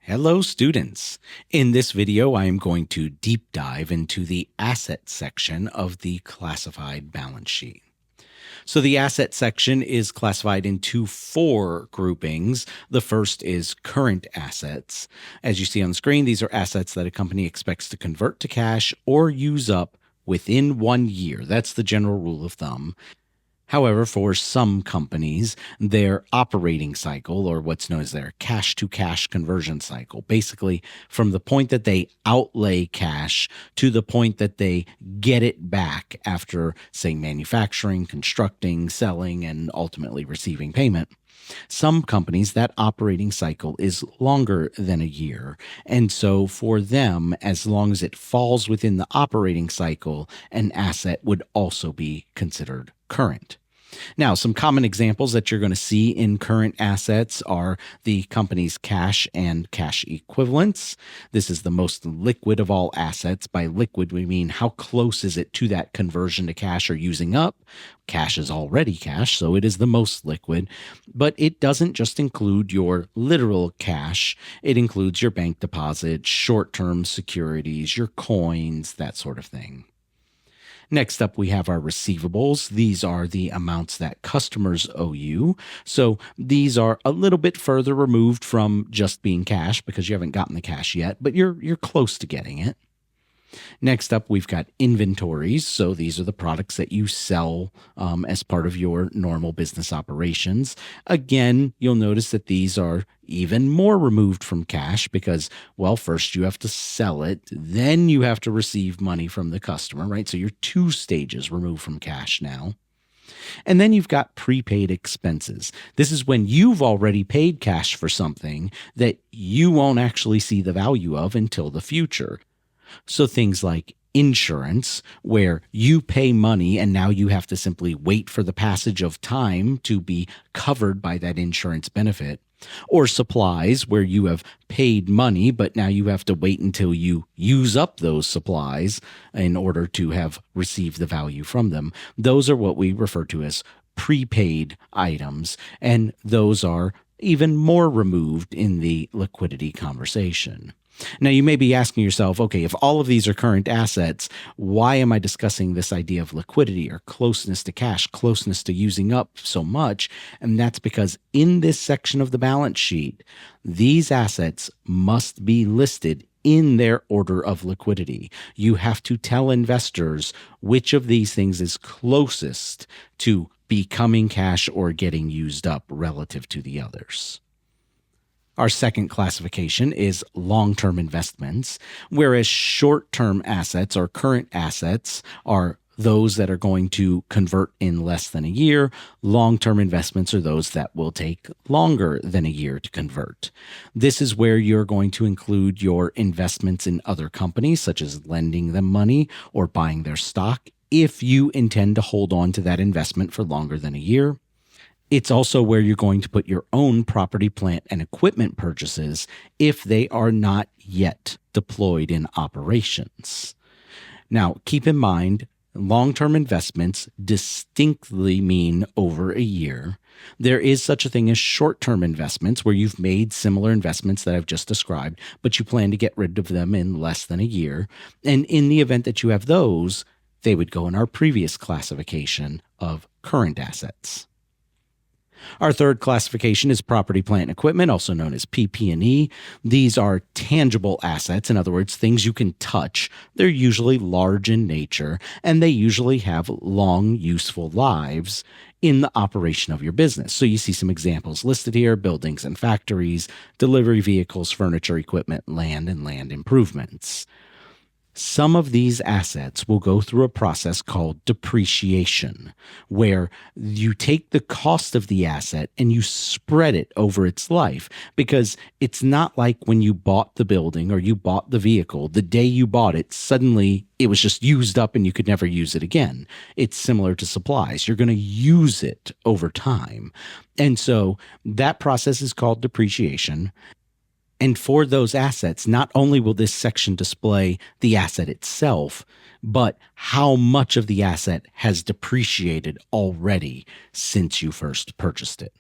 Hello students! In this video, I am going to deep dive into the asset section of the classified balance sheet. So the asset section is classified into four groupings. The first is current assets. As you see on the screen, these are assets that a company expects to convert to cash or use up within 1 year. That's the general rule of thumb. However, for some companies, their operating cycle, or what's known as their cash to cash conversion cycle, basically from the point that they outlay cash to the point that they get it back after, say, manufacturing, constructing, selling, and ultimately receiving payment. Some companies, that operating cycle is longer than a year. And so for them, as long as it falls within the operating cycle, an asset would also be considered current. Now, some common examples that you're going to see in current assets are the company's cash and cash equivalents. This is the most liquid of all assets. By liquid, we mean how close is it to that conversion to cash or using up. Cash is already cash, so it is the most liquid. But it doesn't just include your literal cash. It includes your bank deposits, short-term securities, your coins, that sort of thing. Next up, we have our receivables. These are the amounts that customers owe you. So these are a little bit further removed from just being cash because you haven't gotten the cash yet, but you're close to getting it. Next up, we've got inventories. So these are the products that you sell as part of your normal business operations. Again, you'll notice that these are even more removed from cash because, well, first you have to sell it, then you have to receive money from the customer, right? So you're 2 stages removed from cash now. And then you've got prepaid expenses. This is when you've already paid cash for something that you won't actually see the value of until the future. So things like insurance, where you pay money and now you have to simply wait for the passage of time to be covered by that insurance benefit. Or supplies, where you have paid money, but now you have to wait until you use up those supplies in order to have received the value from them. Those are what we refer to as prepaid items, and those are even more removed in the liquidity conversation. Now, you may be asking yourself, okay, if all of these are current assets, why am I discussing this idea of liquidity or closeness to cash, closeness to using up so much? And that's because in this section of the balance sheet, these assets must be listed in their order of liquidity. You have to tell investors which of these things is closest to becoming cash or getting used up relative to the others. Our second classification is long-term investments, whereas short-term assets or current assets are those that are going to convert in less than a year. Long-term investments are those that will take longer than a year to convert. This is where you're going to include your investments in other companies, such as lending them money or buying their stock, if you intend to hold on to that investment for longer than a year. It's also where you're going to put your own property, plant, and equipment purchases if they are not yet deployed in operations. Now, keep in mind, long-term investments distinctly mean over a year. There is such a thing as short-term investments where you've made similar investments that I've just described, but you plan to get rid of them in less than a year. And in the event that you have those, they would go in our previous classification of current assets. Our third classification is property, plant, and equipment, also known as PP&E. These are tangible assets, in other words, things you can touch. They're usually large in nature, and they usually have long, useful lives in the operation of your business. So you see some examples listed here: buildings and factories, delivery vehicles, furniture, equipment, land, and land improvements. Some of these assets will go through a process called depreciation, where you take the cost of the asset and you spread it over its life, because it's not like when you bought the building or you bought the vehicle, the day you bought it, suddenly it was just used up and you could never use it again. It's similar to supplies. You're going to use it over time. And so that process is called depreciation. And for those assets, not only will this section display the asset itself, but how much of the asset has depreciated already since you first purchased it.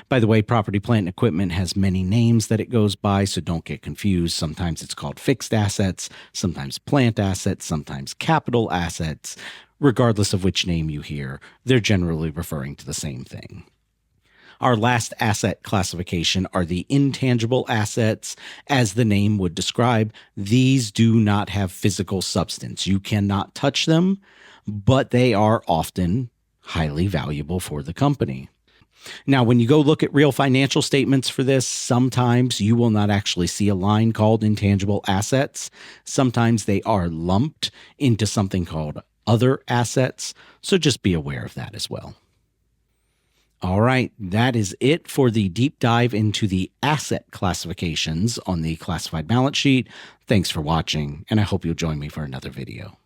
By the way, property, plant, and equipment has many names that it goes by, so don't get confused. Sometimes it's called fixed assets, sometimes plant assets, sometimes capital assets. Regardless of which name you hear, they're generally referring to the same thing. Our last asset classification are the intangible assets. As the name would describe, these do not have physical substance. You cannot touch them, but they are often highly valuable for the company. Now, when you go look at real financial statements for this, sometimes you will not actually see a line called intangible assets. Sometimes they are lumped into something called other assets. So just be aware of that as well. All right, that is it for the deep dive into the asset classifications on the classified balance sheet. Thanks for watching, and I hope you'll join me for another video.